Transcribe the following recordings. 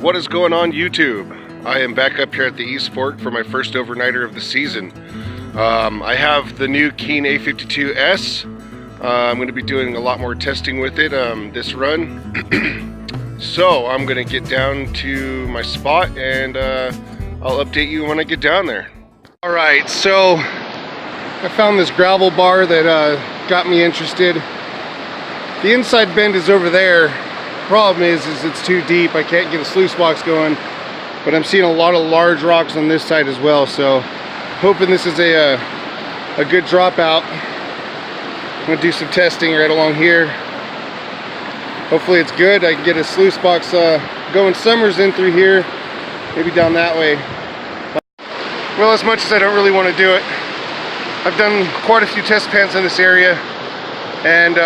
What is going on, YouTube? I am back up here at the East Fork for my first overnighter of the season. I have the new Keen A52S. I'm going to be doing a lot more testing with it this run. So I'm going to get down to my spot and I'll update you when I get down there. Alright, so I found this gravel bar that got me interested. The inside bend is over there. Problem is it's too deep. I can't get a sluice box going, but I'm seeing a lot of large rocks on this side as well, so hoping this is a good dropout. I'm gonna do some testing right along here. Hopefully it's good. I can get a sluice box going summers in through here, maybe down that way. Well, as much as I don't really want to do it, I've done quite a few test pans in this area, and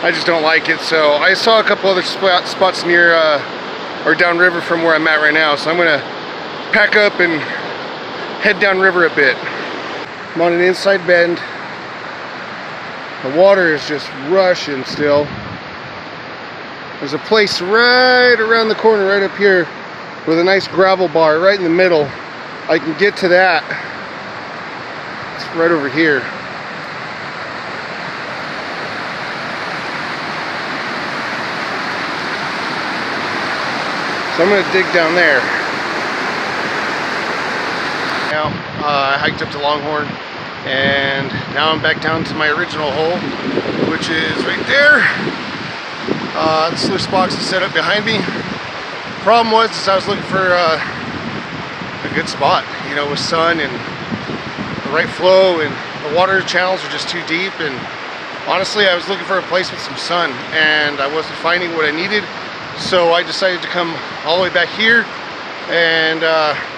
I just don't like it. So I saw a couple other spots near or downriver from where I'm at right now, so I'm gonna pack up and head downriver a bit. I'm on an inside bend. The water is just rushing still. There's a place right around the corner, right up here, with a nice gravel bar right in the middle. I can get to that. It's right over here. So I'm going to dig down there. Now, I hiked up to Longhorn, and now I'm back down to my original hole, which is right there. The sluice box is set up behind me. Problem was, I was looking for a good spot, you know, with sun and the right flow, and the water channels are just too deep. And honestly, I was looking for a place with some sun, and I wasn't finding what I needed. So I decided to come all the way back here, and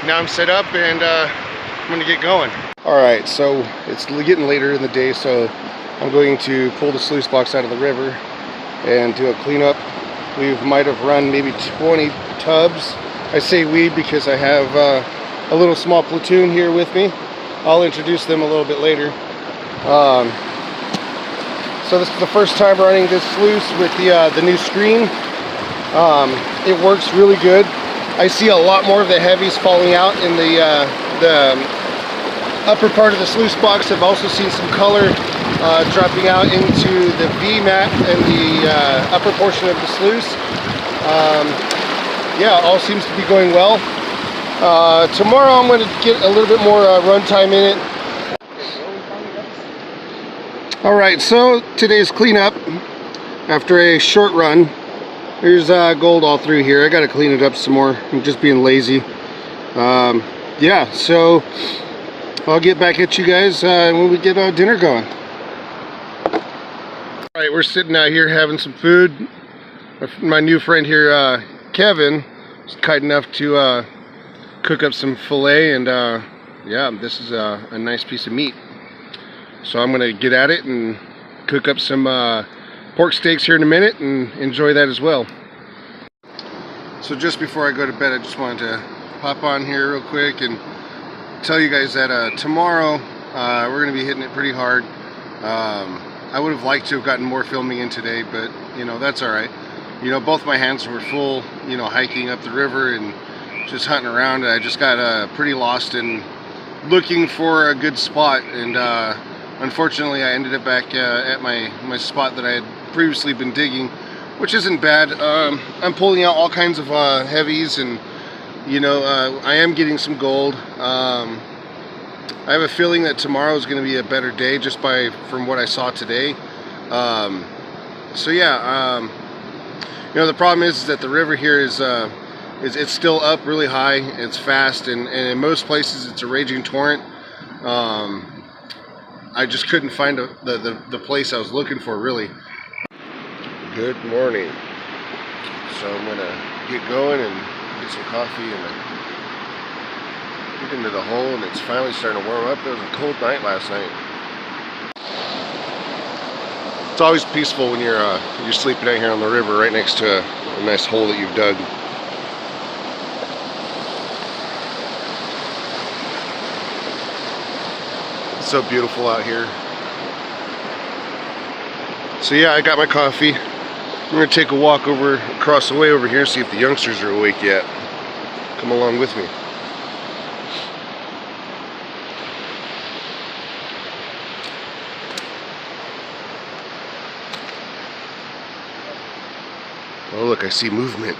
now I'm set up, and I'm going to get going. Alright, so it's getting later in the day, so I'm going to pull the sluice box out of the river and do a cleanup. We might have run maybe 20 tubs. I say we because I have a little small platoon here with me. I'll introduce them a little bit later. So this is the first time running this sluice with the new screen. It works really good. I see a lot more of the heavies falling out in the upper part of the sluice box. I've also seen some color dropping out into the V mat and the upper portion of the sluice. Yeah, all seems to be going well. Tomorrow I'm going to get a little bit more run time in it. Alright, so today's cleanup after a short run. There's gold all through here. I gotta clean it up some more. I'm just being lazy. Yeah, so I'll get back at you guys when we get dinner going. Alright, we're sitting out here having some food. My new friend here, Kevin, was kind enough to cook up some filet, and yeah, this is a nice piece of meat. So I'm gonna get at it and cook up some pork steaks here in a minute and enjoy that as well. So just before I go to bed, I just wanted to pop on here real quick and tell you guys that tomorrow we're going to be hitting it pretty hard. I would have liked to have gotten more filming in today, but you know, that's alright. You know, both my hands were full, you know, hiking up the river and just hunting around. I just got pretty lost in looking for a good spot, and unfortunately I ended up back at my spot that I had previously been digging, which isn't bad. I'm pulling out all kinds of heavies, and you know, I am getting some gold. I have a feeling that tomorrow is going to be a better day just from what I saw today. So yeah, you know, the problem is that the river here is it's still up really high. It's fast, and in most places it's a raging torrent. I just couldn't find the place I was looking for, really. Good morning. So I'm gonna get going and get some coffee and get into the hole, and it's finally starting to warm up. There was a cold night last night. It's always peaceful when you're sleeping out here on the river right next to a nice hole that you've dug. It's so beautiful out here. So yeah, I got my coffee. We're gonna take a walk over across the way over here, see if the youngsters are awake yet. Come along with me. Oh look, I see movement.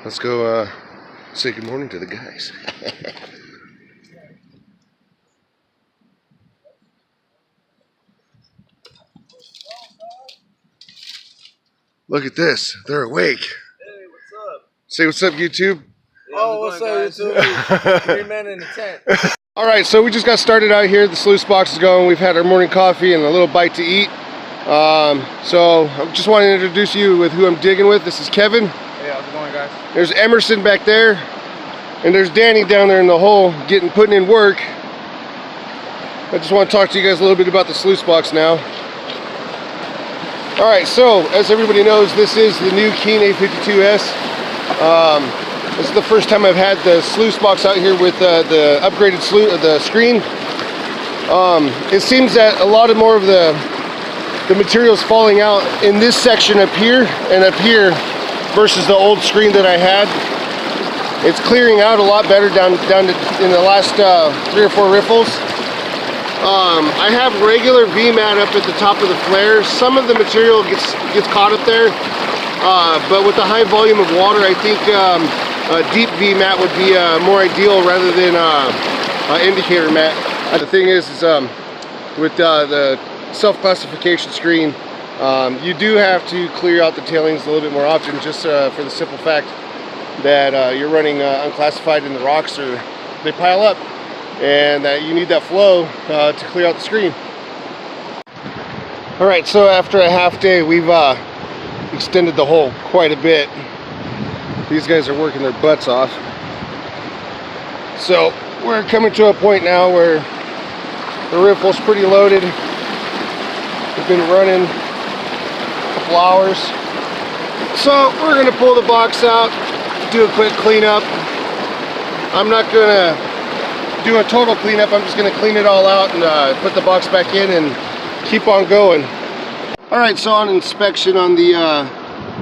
Let's go say good morning to the guys. Look at this, they're awake. Hey, what's up? Say what's up, YouTube. Oh, what's up, YouTube? 3 men in the tent. All right, so we just got started out here. The sluice box is going. We've had our morning coffee and a little bite to eat. So I just want to introduce you with who I'm digging with. This is Kevin. Hey, how's it going, guys? There's Emerson back there, and there's Danny down there in the hole putting in work. I just want to talk to you guys a little bit about the sluice box now. All right, so as everybody knows, this is the new Keen A52S. This is the first time I've had the sluice box out here with the upgraded screen. It seems that a lot more of the material's falling out in this section up here and up here versus the old screen that I had. It's clearing out a lot better down in the last 3 or 4 riffles. I have regular VMAT up at the top of the flare. Some of the material gets caught up there, but with the high volume of water, I think deep VMAT would be more ideal rather than indicator mat. The thing is with the self-classification screen, you do have to clear out the tailings a little bit more often, just for the simple fact that you're running unclassified in the rocks, or they pile up, and that you need that flow to clear out the screen. All right, so after a half day, we've extended the hole quite a bit. These guys are working their butts off. So we're coming to a point now where the riffle's pretty loaded. We've been running a couple hours. So we're gonna pull the box out, do a quick cleanup. I'm not gonna do a total cleanup, I'm just gonna clean it all out and put the box back in and keep on going. All right, so on inspection on the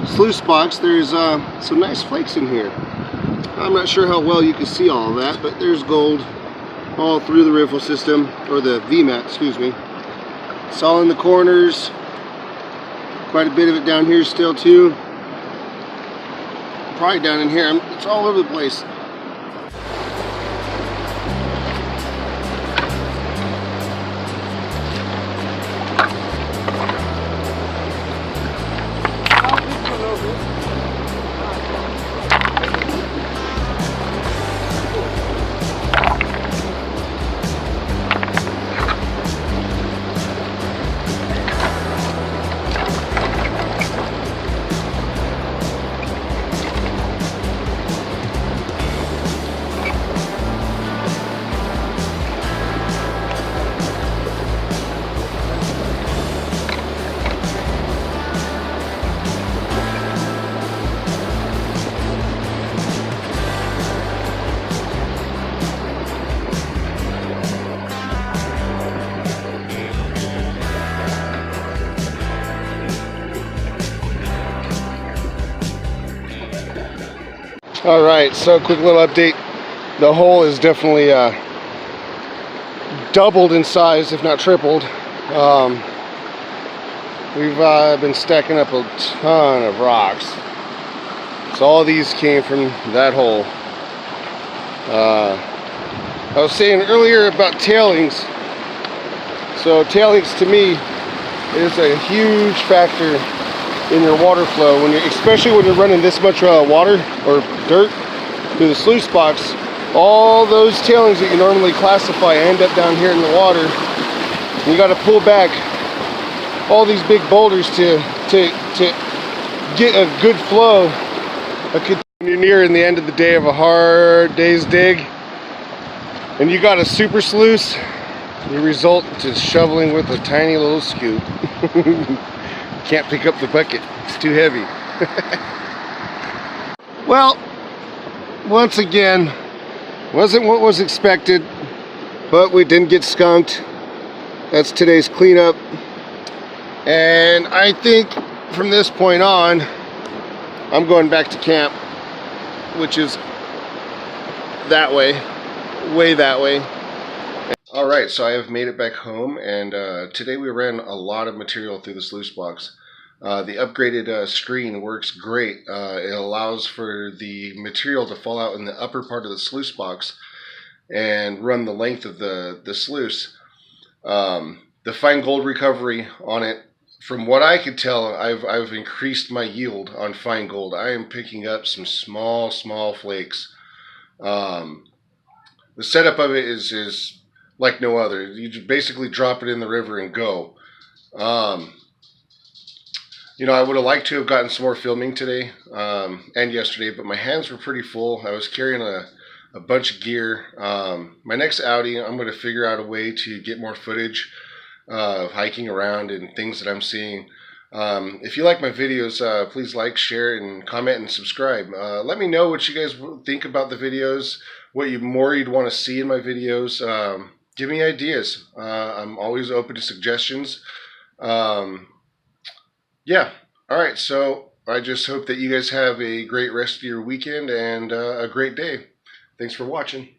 sluice box, there's some nice flakes in here. I'm not sure how well you can see all of that, but there's gold all through the riffle system, or the VMAT, excuse me. It's all in the corners, quite a bit of it down here still too. Probably down in here, it's all over the place. All right, so quick little update. The hole is definitely doubled in size, if not tripled. We've been stacking up a ton of rocks. So all these came from that hole. I was saying earlier about tailings. So tailings to me is a huge factor in your water flow, especially when you're running this much water or dirt through the sluice box. All those tailings that you normally classify end up down here in the water. You got to pull back all these big boulders to get a good flow. When you're nearing the end of the day of a hard day's dig, and you got a super sluice, you result to shoveling with a tiny little scoop. Can't pick up the bucket, it's too heavy. Well, once again, wasn't what was expected. but we didn't get skunked. That's today's cleanup. And I think from this point on, I'm going back to camp, which is that way, way that way. Alright, so I have made it back home, and today we ran a lot of material through the sluice box. The upgraded screen works great. It allows for the material to fall out in the upper part of the sluice box and run the length of the sluice. The fine gold recovery on it, from what I could tell, I've increased my yield on fine gold. I am picking up some small flakes. The setup of it is like no other. You just basically drop it in the river and go. You know, I would have liked to have gotten some more filming today and yesterday, but my hands were pretty full. I was carrying a bunch of gear. My next outing, I'm going to figure out a way to get more footage of hiking around and things that I'm seeing. If you like my videos, please like, share, and comment and subscribe. Let me know what you guys think about the videos, what more you'd want to see in my videos. Give me ideas. I'm always open to suggestions. Yeah. Alright, so I just hope that you guys have a great rest of your weekend and a great day. Thanks for watching.